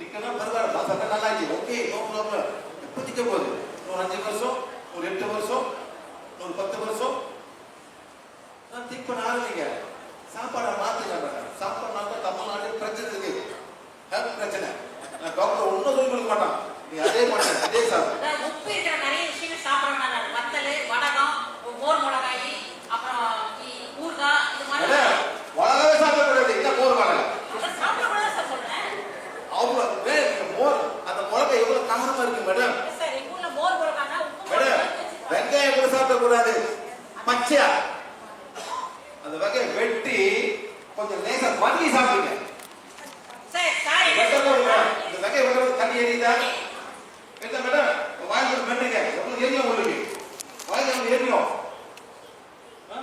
நிக்கணும் பரவாயில்ல சட்டம் நல்லா இருக்கு ஓகே நோ ப்ராப்ளம் எப்போ நிற்க போகுது ஒரு 5 வருஷம் ஒரு 8 வருஷம் ஒரு 10 வருஷம் நான் திங்க் பண்ண ஆரம்பிங்க சாப்பாடை மாற்றுங்க மேடம் சாப்பாடு தமிழ்நாட்டில் பிரச்சனை இருக்கு ஹெல்த் பிரச்சனை நான் டாக்டர் ஒன்றும் சொல்லி கொடுக்க மாட்டான் நீ அதே மாட்டேன் அதே சாப்பிடு உப்பு இருக்கிற நிறைய விஷயங்கள் சாப்பிடணும் வத்தல் வடகம் மோர் மிளகாய் அப்புறம் ஊறுகாய் இது மாதிரி மிளகாவே சாப்பிடக்கூடாது என்ன மோர் மிளகாய் சாப்பிடக்கூடாது சார் சொல்றேன் அவ்வளோ மோர் அந்த மிளகாய் எவ்வளோ காரமா இருக்கு மேடம் சார் எங்க ஊர்ல மோர் மிளகாய்னா உப்பு மேடம் வெங்காயம் கூட சாப்பிடக்கூடாது பச்சையா அந்த வெங்காயம் வெட்டி கொஞ்சம் லேசா வதக்கி சாப்பிடுங்க சார் சாரி இந்த வெங்காயம் வெட்டுறது தண்ணி எரியுதா என்ன மேடம் வாயில் மெட்டுங்க எவ்வளவு எரியும் உங்களுக்கு வாயில் எரியும்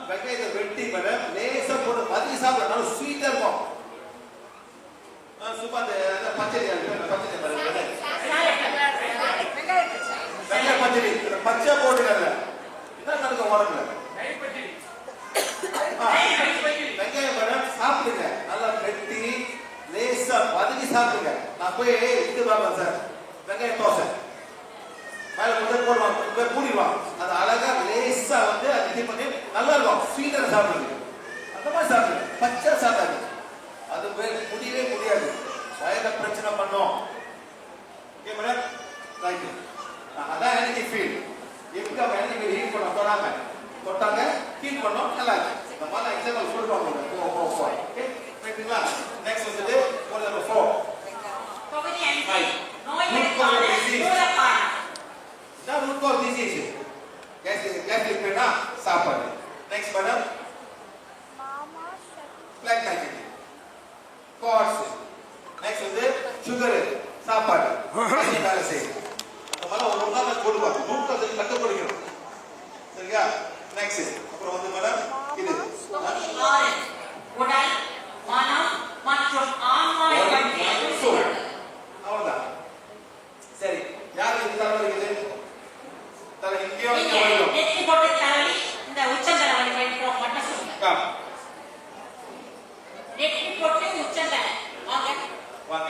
வெங்காயத்தை வெட்டி மேடம் லேசா போட்டு வதக்கி சாப்பிட நல்லா ஸ்வீட்டா இருக்கும் சும்மா அந்த பச்சடி பச்சடி வெங்காய பச்சடி பச்சை போட்டுக்கல என்ன நடக்கும் உடம்புல வெங்காயம் மேடம் சாப்பிடுங்க நல்லா வெட்டி லேசா வதக்கி சாப்பிடுங்க நான் போய் இது வாங்க சார் வெங்காயம் தோசை மேல கொஞ்சம் போடுவாங்க கூடிடுவான் அது அழகா லேசா வந்து அது இது பண்ணி நல்லா இருக்கும் ஸ்வீட்டரை சாப்பிடுங்க அந்த மாதிரி சாப்பிடுங்க பச்சை சாப்பிடாது அது முடியவே முடியாது வயத பிரச்சனை பண்ணும் ஓகே மேடம் தேங்க்யூ அதான் எனர்ஜி ஃபீல் எப்படி அவங்க எனர்ஜி ஹீட் பண்ணோம் தொடாம தொட்டாங்க ஹீட் பண்ணோம் நல்லா இருக்கு இந்த மாதிரி எக்ஸாம்பிள் சொல்லுவாங்க ஓகே ரைட்டுங்களா நெக்ஸ்ட் வந்து போர்ட் நம்பர் 4 பகுதி 5 நோய்களுக்கான மூலக்காரணம் நான் ரூட் காஸ் டிசீஸ் கேஸ்ட்ரிக் பேனா சாப்பாடு next madam black nitrate cards next வந்து சுகர் சாப்பாடு வேலை செய்யும் அந்த மாதிரி ஒரு நாள் போடுவாங்க ரூட் காஸ் கட்டுப்படுத்தணும் சரியா நெக்ஸ்ட் அப்புறம் வந்து மேடம் இது உடல் மனம் மற்றும் ஆன்மாவை பற்றிய அவ்வளவுதான் சரி யாருக்கு இது தலை இருக்குது தலை இங்கேயோ நெத்தி போட்டு தலைவலி இந்த உச்சந்தலை வலி மட்டும் சொல்லுங்க நெத்தி போட்டு உச்சந்தலை வாங்க வாங்க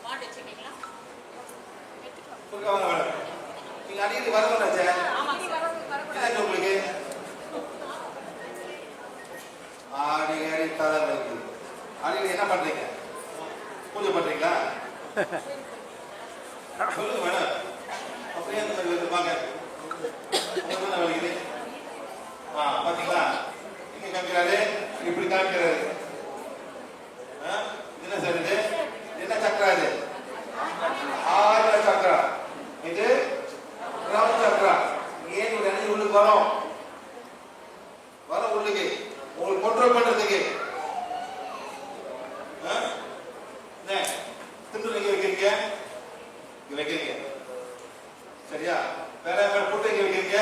மாட்டு வச்சுக்கீங்களா வாங்க மேடம் நீங்க அடிக்கடி வரவனாச்சே என்ன உங்களுக்கு அடிக்கடி தலை வலிக்குது அடிக்கடி என்ன பண்றீங்க பூஜை பண்றீங்களா சொல்லுங்க மேடம் அப்படியே அந்த மாதிரி வந்து வாங்க என்ன வலிக்குது பாத்தீங்களா இங்க காமிக்கிறாரு இப்படி காமிக்கிறாரு என்ன சார் இது என்ன சக்கரா இது ஆறு சக்கரா இது ரவுண்ட் சக்கரா ஏன் எனர்ஜி உள்ளுக்கு வரும் உள்ளுக்கு உங்களுக்கு கண்ட்ரோல் பண்றதுக்கு திண்டு எங்க வைக்கிறீங்க இங்க வைக்கிறீங்க சரியா வேற வேற போட்டு இங்க வைக்கிறீங்க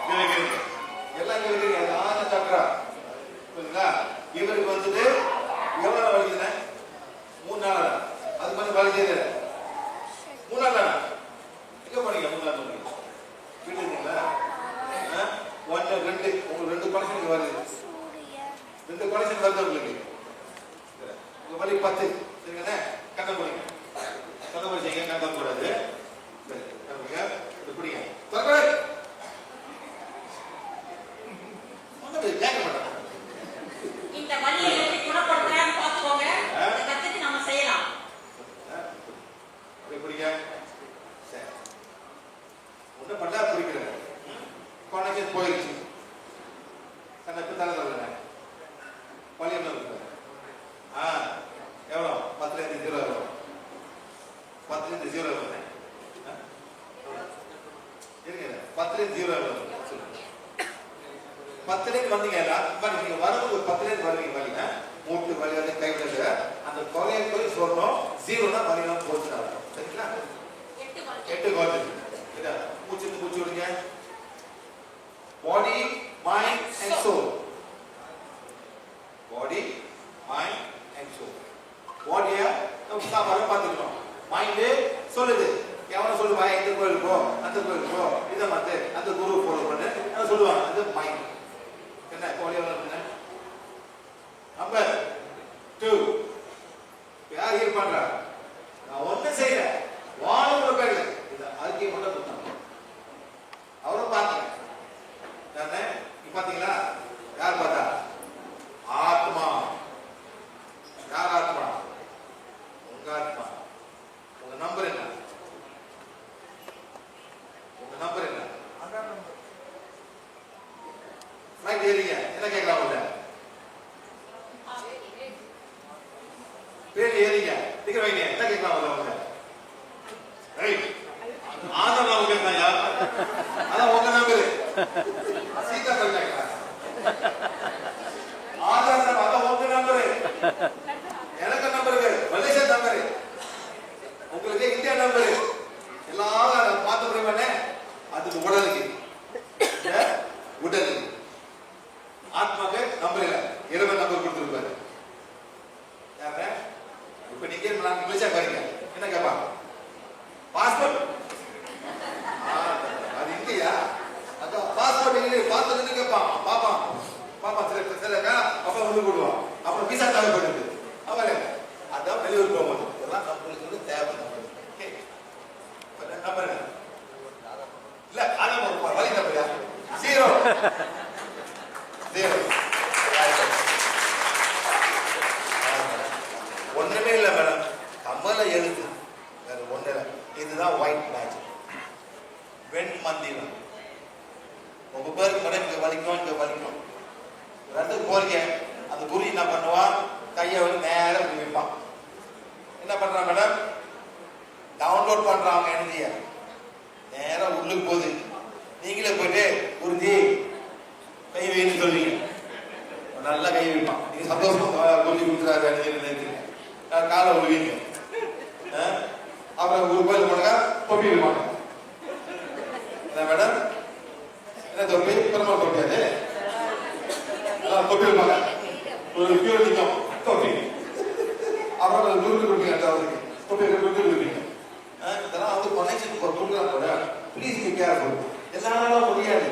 இங்க வைக்கிறீங்க எல்லாம் இங்க வைக்கிறீங்க அது ஆன சக்கரா புரியுங்களா இவருக்கு வந்துட்டு எவ்வளவு நாள் வலிக்குதுண்ணே 3 நாள் அது மாதிரி வலிக்குது 3 நாள் எங்க போனீங்க 3 நாள் போனீங்க வீட்டு இருக்கீங்களா 1 2 உங்களுக்கு 2 கனெக்ஷன் வருது 2 கனெக்ஷன் வருது உங்களுக்கு உங்க வலி 10 சரிங்கண்ணே கண்ணை போடுங்க கண்ணை போடுங்க கண்ணை போடாது சரி கண்ணுங்க இது பிடிங்க தொடர்ந்து கேட்க மாட்டேன் இந்த வலியை எப்படி குணப்படுத்துறான்னு பார்த்துக்கோங்க இதை கத்துட்டு நம்ம செய்யலாம் பிடிங்க சரி ஒன்றும் பண்ணா பிடிக்கிறேன் கனெக்ஷன் போயிடுச்சு கண்ணு தலை தரல வலி என்ன இருக்கு எவ்வளோ 10 0 எவ்வளோ 10 0 எவ்வளோ இருங்க 10 0 எவ்வளோ சொல்லுங்க 10 வந்தீங்க நீங்க வரும்போது ஒரு 10 வருவீங்க வலிங்க மூட்டு வலி வந்து கை தட்டு அந்த தொகையை போய் சொல்லணும் 0 தான் வலிலாம் போச்சு சரிங்களா 8 குறைஞ்சிருக்கு மூச்சு விடுங்க body mind and soul body mind and soul body நம்ம சாப்பாடு பார்த்துக்கணும் மைண்ட் சொல்லுது எவனை சொல்லுவா இந்த கோயில் போ அந்த கோயில் போ இதை மாத்து அந்த குரு ஃபாலோ பண்ணு சொல்லுவாங்க அது மைண்ட் என்ன கோழி எவ்வளோ நம்ம யார் பார்த்தா? ஆத்மா. யார் ஆத்மா? உங்க ஆத்மா. உங்க நம்பர் என்ன? உங்க நம்பர் என்ன? ஃப்ளைட் ஏறிங்க, என்ன கேட்கலாம் உள்ள? பேர் ஏறிங்க, டிக்கெட் வைங்க, என்ன கேட்கலாம் உள்ள உங்க? ரைட். ஆதார் நம்பர் கேட்கலாம் யார்? அதான் உங்க நம்பர். சீதா கேட்கலாம். ஆதார் நம்பர் அதான் உங்க நம்பர். எனக்கு நம்பருக்கு மலேசியா நம்பர், உங்களுக்கு இந்தியா நம்பர். எல்லாரும் பார்த்து முடியுமானே? அதுக்கு உடலுக்கு உடலுக்கு ஆத்மாக்கு நம்பர் இல்லை, இறைவன் நம்பர் கொடுத்துருப்பாரு. யாரு? இப்ப நீங்க மலேசியா பாருங்க, என்ன கேட்பா? பாஸ்போர்ட். அது இங்கயா? அதான் பாஸ்போர்ட் இல்லை, பாஸ்போர்ட் கேட்பான். பாப்பா பாப்பா சரி சரிக்கா, அப்ப வந்து போடுவான். அப்புறம் விசா தேவைப்படுது. அவரே அதான் வெளியூர் போகும்போது இதெல்லாம் நம்மளுக்கு தேவை. நம்பர் இல்ல, அதான் ஒரு வழி நம்பர் 0 0. ஒண்ணுமே இல்லை மேடம், கமல எழுத்து வேற ஒண்ணு இல்லை. இதுதான் ஒயிட் மேஜிக், வெண் மந்திரம். உங்க பேருக்கு மேடம் இங்க வலிக்கும், இங்க வலிக்கும். ரெண்டு போறீங்க, அந்த குரு என்ன பண்ணுவான்? கையை வந்து நேரம் வைப்பான். என்ன பண்றான் மேடம்? டவுன்லோட் பண்றாங்க எனர்ஜிய, நேரம் உள்ளுக்கு போகுது. நீங்களே போயிட்டு குருஜி கை வைன்னு சொல்றீங்க, நல்லா கை வைப்பான். நீங்க சந்தோஷமா குருஜி கொடுத்துறாரு, காலை விழுவீங்க. அப்புறம் ஒரு கோயில் போனாங்க தொப்பி வைப்பாங்க. என்ன மேடம்? என்ன தொப்பி? பெருமாள் தொப்பி. அது தொப்பி வைப்பாங்க, ஒரு பியூரிட்டிக்கும் தொப்பி. அப்புறம் குருக்கு கொடுப்பீங்க, தொப்பி கொடுப்பீங்க. இதெல்லாம் வந்து கொனெக்ஷன் கொடுக்குறாங்க கூட. Please be careful. எல்லாரும் முடியாது.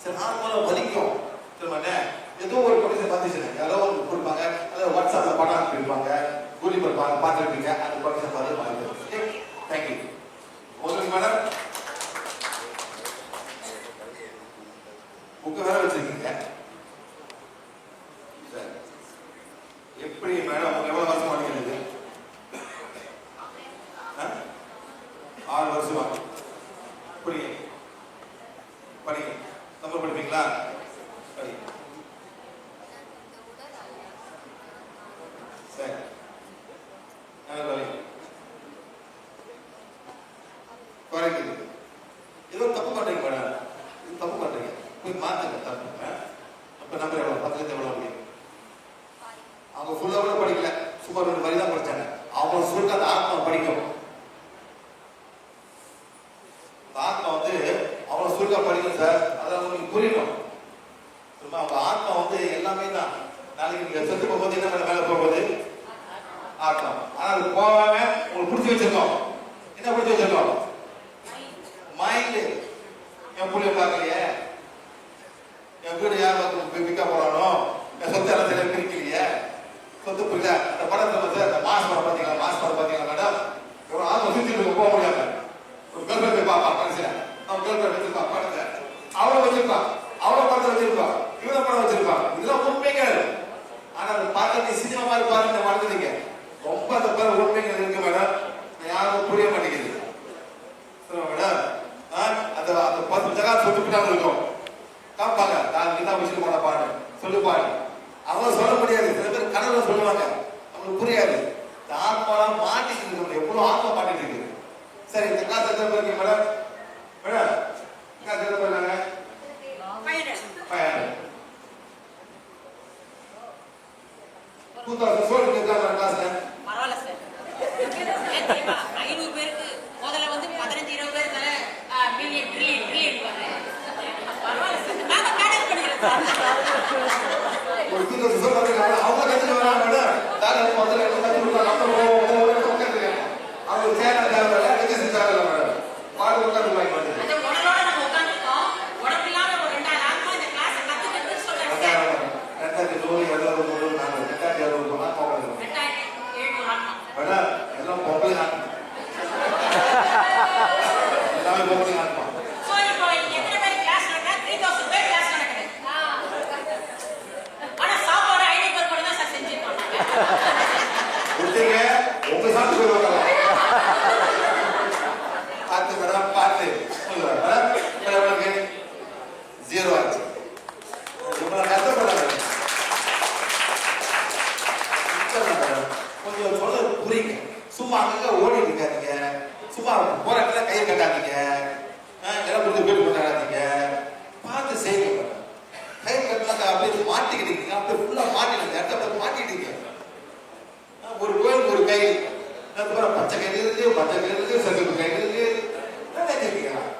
சரி, ஆத்மாவில் வலிக்கும். சொல்லுவாங்க ஏதோ ஒரு கொனெக்ஷன் பார்த்துச்சு, யாரோ ஒன்று கொடுப்பாங்க, அதாவது வாட்ஸ்அப்பில் படம் அனுப்பியிருப்பாங்க, கூலி பார்ப்பாங்க, பார்த்துருப்பீங்க. அந்த கொனெக்ஷன் பார்த்து பார்த்து தேங்க்யூ. உங்களுக்கு மேடம் புக்கு வேற வச்சிருக்கீங்க. எப்படி மேடம் உங்களுக்கு எவ்வளவு வருஷம் படிக்கிறது? 6 வருஷமா படிங்க படிங்க. நம்பர் படிப்பீங்களா? படி. சரி, குறைக்குது. ஏதோ தப்பு பண்றீங்க மேடம், இது தப்பு பண்றீங்க, போய் மாத்துங்க தப்பு. அப்ப நம்பர் எவ்வளவு? 10 எவ்வளவு முடியும்? அவங்க ஃபுல்லா கூட படிக்கல, சும்மா 2 வரி தான் படிச்சாங்க. அவங்க சொல்லிட்டு அந்த ஆத்மா படிக்கும். ஆத்மா வந்து அவ்வளவு சுருக்கா படிக்கும் சார், அதான் உங்களுக்கு புரியணும். அவங்க ஆத்மா வந்து எல்லாமே தான். நாளைக்கு நீங்க செத்து போகும்போது என்ன மேல போகும்போது ஆத்மா. ஆனா அது போகாம உங்களுக்கு பிடிச்சி வச்சிருக்கோம். என்ன பிடிச்சி வச்சிருக்கோம்? மைண்ட். என் புள்ளிய பார்க்கலையே, என் வீடு யார் விற்க போறானோ, என் சொத்து எல்லாம் சரியா பிரிக்கலையே, சொத்து புரியல. அந்த படத்துல வந்து அந்த மாஸ் படம் பாத்தீங்களா? மாஸ் படம் பாத்தீங்களா மேடம்? ஒரு ஆத்மா சுத்தி போக முடியாம ஒரு கேர்ள் ஃபிரெண்ட் பாப்பா கடைசியா, அவன் கேர்ள் ஃபிரெண்ட் வச்சிருப்பா படத்தை, அவ்வளவு வச்சிருப்பான், அவ்வளவு படத்தை வச்சிருப்பான், இவ்வளவு படம் வச்சிருப்பான். இதெல்லாம் உண்மைகள். ஆனா அதை பார்க்க நீ சினிமா மாதிரி பாருங்க, மறந்துட்டீங்க. ரொம்ப அந்த பேர் உண்மைகள் இருக்கு மேடம், யாரும் புரிய மாட்டேங்குது. மேடம் அந்த அந்த 10 ஜகா சொல்லிவிட்டாங்க இருக்கும், காப்பாங்க நான் நீதான் வச்சுட்டு போன பாடு சொல்லுப்பாடு. அவங்க சொல்ல முடியாது. சில பேர் கனவுல சொல்லுவாங்க, அவங்களுக்கு புரியாது. இந்த ஆத்மாலாம் மாட்டிட்டு இருக்கு, எவ்வளவு ஆத்மா மாட்டிட்டு இருக்கு. சரி, இந்த கிளாஸ் எத்தனை பேர் இருக்கீங்க மேடம்? மேடம் கிளாஸ் எத்தனை பேர் இருக்காங்க? 500. 2000 ஸ்டூடெண்ட் இருக்காங்க கிளாஸ்ல. பரவாயில்ல சார். 500 பேருக்கு முதல்ல வந்து 15-20 பேர் தர மில்லியன் ட்ரில்லியன் வர. பரவாயில்ல சார், நாங்க மேனேஜ் பண்ணிக்கிறோம் சார். ஒரு 2000 ஸ்டூடெண்ட் இருக்காங்க, அவங்க கத்துட்டு வராங்க மேடம். தாராளமா முதல்ல கத்து கொடுத்தா நம்ம உட்கார்ந்துங்க. அவங்க சேர தேவையில்ல, எஜுகேஷன் தேவையில்ல மேடம். பாடு உட்கார்ந்து வாங்கி மாட்டேங்க. அந்த உடலோட நம்ம உட்கார்ந்துட்டோம். உடம்பு இல்லாம ஒரு 2000 ஆத்மா இந்த கிளாஸ் கத்துக்கிட்டு சொல்றாங்க சார். 2700 நாங்க 2700 ஆத்மா வருது. 2700 ஆத்மா. மேடம் எல்லாம் பொம்பளை ஆத்மா. எல்லாமே பொம்பளை ஆத்மா. சோ இப்போ எத்தனை பேர் கிளாஸ் நடக்குது? 3000 பேர் கிளாஸ் நடக்குது. கொடுத்தீங்க உங்க சாப்பிட்டு போயிருவாங்க. பார்த்து மேடம் பார்த்து சொல்லுவாங்க. 0 ஆச்சு. இவ்வளவு கஷ்டப்படாது. கொஞ்சம் சொல்ல புரியுங்க. சும்மா அங்க ஓடிட்டு இருக்காதீங்க. சும்மா போற இடத்துல கையை கட்டாதீங்க. எல்லாம் கொடுத்து போயிட்டு கொண்டாடாதீங்க. பார்த்து செய்யுங்க. கை கட்டினாக்க அப்படியே மாட்டிக்கிட்டீங்க. அப்படியே ஃபுல்லா மாட்டிடுங்க. இடத்த மாட்டிட்டீங்க. ஒரு கோயில் ஒரு கை. அதுக்கப்புறம் பச்சை கயிறு இருக்கு, பச்சை கயிறு இருக்கு, செகப்பு கயிறு இருக்கு. என்ன கேட்கலாம்?